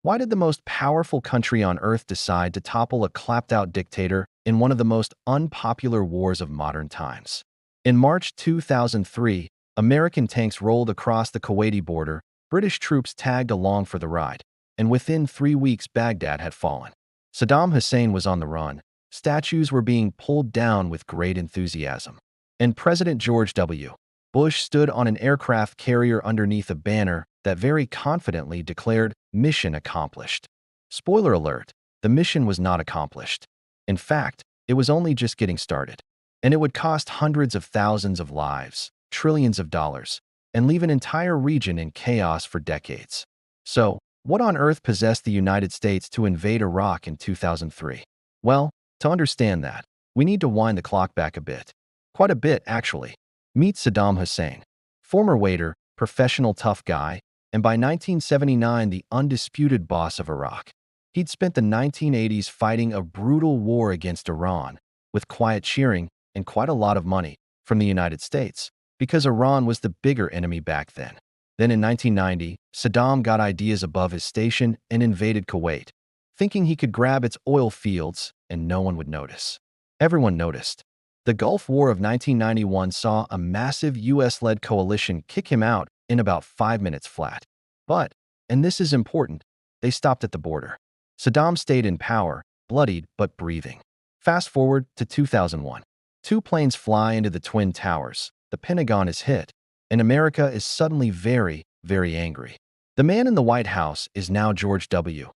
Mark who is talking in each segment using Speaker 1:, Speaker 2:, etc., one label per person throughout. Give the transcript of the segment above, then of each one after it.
Speaker 1: Why did the most powerful country on earth decide to topple a clapped-out dictator in one of the most unpopular wars of modern times? In March 2003, American tanks rolled across the Kuwaiti border, British troops tagged along for the ride, and within 3 weeks Baghdad had fallen. Saddam Hussein was on the run, statues were being pulled down with great enthusiasm, and President George W. Bush stood on an aircraft carrier underneath a banner that very confidently declared, "Mission accomplished." Spoiler alert, the mission was not accomplished. In fact, it was only just getting started. And it would cost hundreds of thousands of lives, trillions of dollars, and leave an entire region in chaos for decades. So, what on earth possessed the United States to invade Iraq in 2003? Well, to understand that, we need to wind the clock back a bit. Quite a bit, actually. Meet Saddam Hussein, former waiter, professional tough guy, and by 1979 the undisputed boss of Iraq. He'd spent the 1980s fighting a brutal war against Iran, with quiet cheering and quite a lot of money from the United States, because Iran was the bigger enemy back then. Then in 1990, Saddam got ideas above his station and invaded Kuwait, thinking he could grab its oil fields and no one would notice. Everyone noticed. The Gulf War of 1991 saw a massive US-led coalition kick him out in about 5 minutes flat. But, and this is important, they stopped at the border. Saddam stayed in power, bloodied but breathing. Fast forward to 2001. 2 planes fly into the Twin Towers, the Pentagon is hit, and America is suddenly very, very angry. The man in the White House is now George W.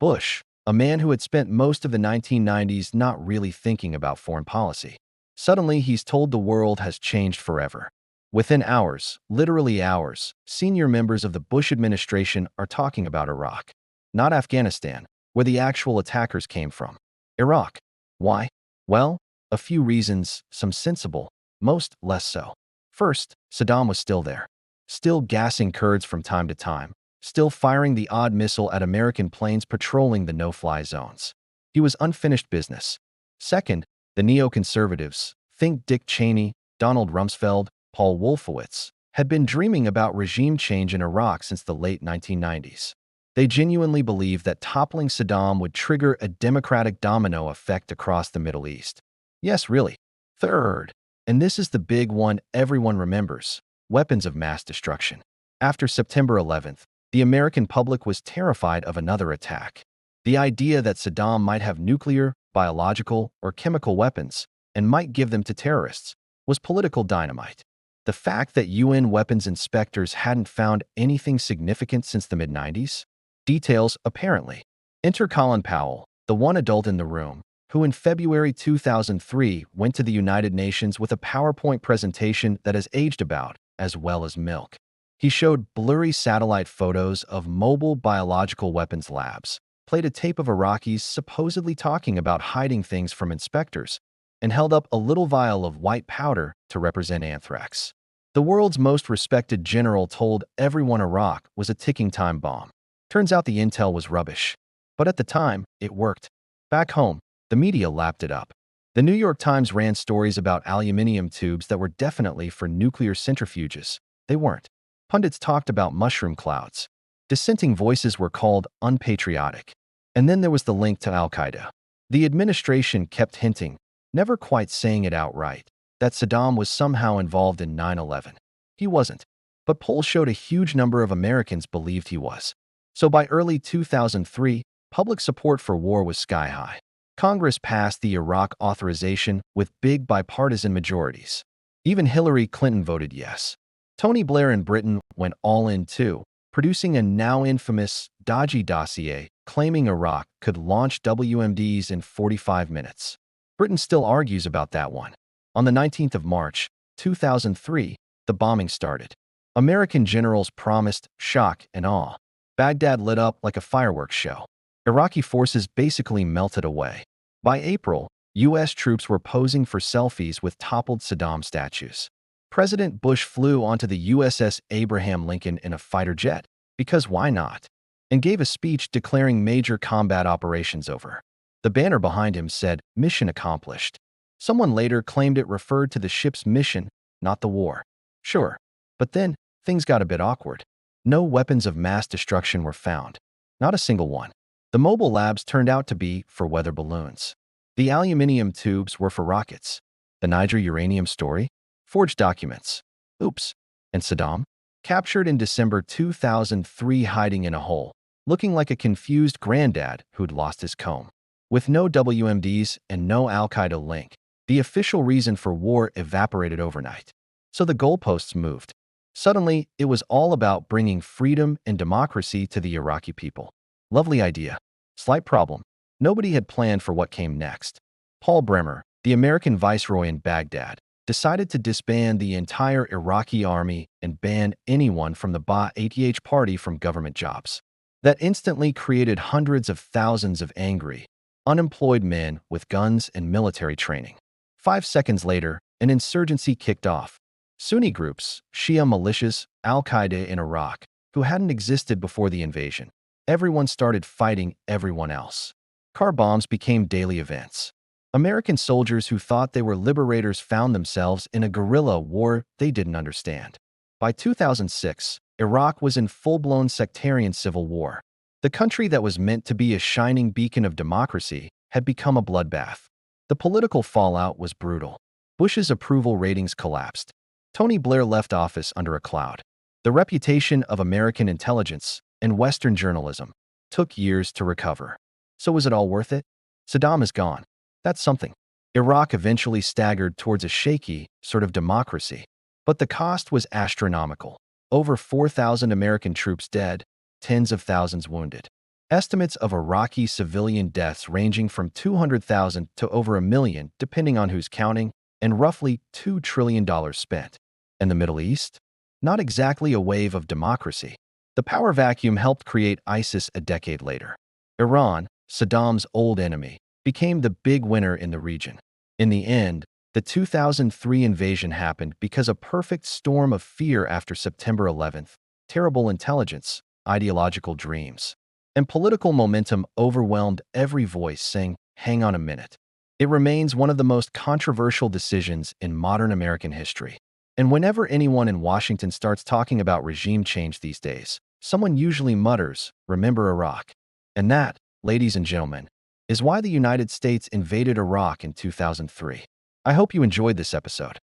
Speaker 1: Bush, a man who had spent most of the 1990s not really thinking about foreign policy. Suddenly, he's told the world has changed forever. Within hours, literally hours, senior members of the Bush administration are talking about Iraq. Not Afghanistan, where the actual attackers came from. Iraq. Why? Well, a few reasons, some sensible, most less so. First, Saddam was still there. Still gassing Kurds from time to time. Still firing the odd missile at American planes patrolling the no-fly zones. He was unfinished business. Second, the neoconservatives, think Dick Cheney, Donald Rumsfeld, Paul Wolfowitz, had been dreaming about regime change in Iraq since the late 1990s. They genuinely believed that toppling Saddam would trigger a democratic domino effect across the Middle East. Yes, really. Third, and this is the big one everyone remembers, weapons of mass destruction. After September 11th, the American public was terrified of another attack. The idea that Saddam might have nuclear, biological, or chemical weapons, and might give them to terrorists, was political dynamite. The fact that UN weapons inspectors hadn't found anything significant since the mid-90s? Details, apparently. Enter Colin Powell, the one adult in the room, who in February 2003 went to the United Nations with a PowerPoint presentation that has aged about as well as milk. He showed blurry satellite photos of mobile biological weapons labs, played a tape of Iraqis supposedly talking about hiding things from inspectors, and held up a little vial of white powder to represent anthrax. The world's most respected general told everyone Iraq was a ticking time bomb. Turns out the intel was rubbish. But at the time, it worked. Back home, the media lapped it up. The New York Times ran stories about aluminium tubes that were definitely for nuclear centrifuges. They weren't. Pundits talked about mushroom clouds. Dissenting voices were called unpatriotic. And then there was the link to Al-Qaeda. The administration kept hinting, never quite saying it outright, that Saddam was somehow involved in 9/11. He wasn't. But polls showed a huge number of Americans believed he was. So by early 2003, public support for war was sky high. Congress passed the Iraq authorization with big bipartisan majorities. Even Hillary Clinton voted yes. Tony Blair in Britain went all in too, producing a now infamous, dodgy dossier claiming Iraq could launch WMDs in 45 minutes. Britain still argues about that one. On the 19th of March, 2003, the bombing started. American generals promised shock and awe. Baghdad lit up like a fireworks show. Iraqi forces basically melted away. By April, U.S. troops were posing for selfies with toppled Saddam statues. President Bush flew onto the USS Abraham Lincoln in a fighter jet, because why not, and gave a speech declaring major combat operations over. The banner behind him said, "Mission accomplished." Someone later claimed it referred to the ship's mission, not the war. Sure, but then things got a bit awkward. No weapons of mass destruction were found. Not a single one. The mobile labs turned out to be for weather balloons. The aluminium tubes were for rockets. The Niger uranium story? Forged documents. Oops. And Saddam? Captured in December 2003 hiding in a hole, looking like a confused granddad who'd lost his comb. With no WMDs and no Al-Qaeda link, the official reason for war evaporated overnight. So the goalposts moved. Suddenly, it was all about bringing freedom and democracy to the Iraqi people. Lovely idea. Slight problem. Nobody had planned for what came next. Paul Bremer, the American viceroy in Baghdad, decided to disband the entire Iraqi army and ban anyone from the Ba'ath party from government jobs. That instantly created hundreds of thousands of angry, unemployed men with guns and military training. 5 seconds later, an insurgency kicked off. Sunni groups, Shia militias, Al-Qaeda in Iraq, who hadn't existed before the invasion. Everyone started fighting everyone else. Car bombs became daily events. American soldiers who thought they were liberators found themselves in a guerrilla war they didn't understand. By 2006, Iraq was in full-blown sectarian civil war. The country that was meant to be a shining beacon of democracy had become a bloodbath. The political fallout was brutal. Bush's approval ratings collapsed. Tony Blair left office under a cloud. The reputation of American intelligence and Western journalism took years to recover. So was it all worth it? Saddam is gone. That's something. Iraq eventually staggered towards a shaky sort of democracy. But the cost was astronomical. Over 4,000 American troops dead, tens of thousands wounded. Estimates of Iraqi civilian deaths ranging from 200,000 to over 1 million, depending on who's counting, and roughly $2 trillion spent. And the Middle East? Not exactly a wave of democracy. The power vacuum helped create ISIS a decade later. Iran, Saddam's old enemy, became the big winner in the region. In the end, the 2003 invasion happened because a perfect storm of fear after September 11th, terrible intelligence, ideological dreams, and political momentum overwhelmed every voice saying, "Hang on a minute." It remains one of the most controversial decisions in modern American history. And whenever anyone in Washington starts talking about regime change these days, someone usually mutters, "Remember Iraq." And that, ladies and gentlemen, is why the United States invaded Iraq in 2003. I hope you enjoyed this episode.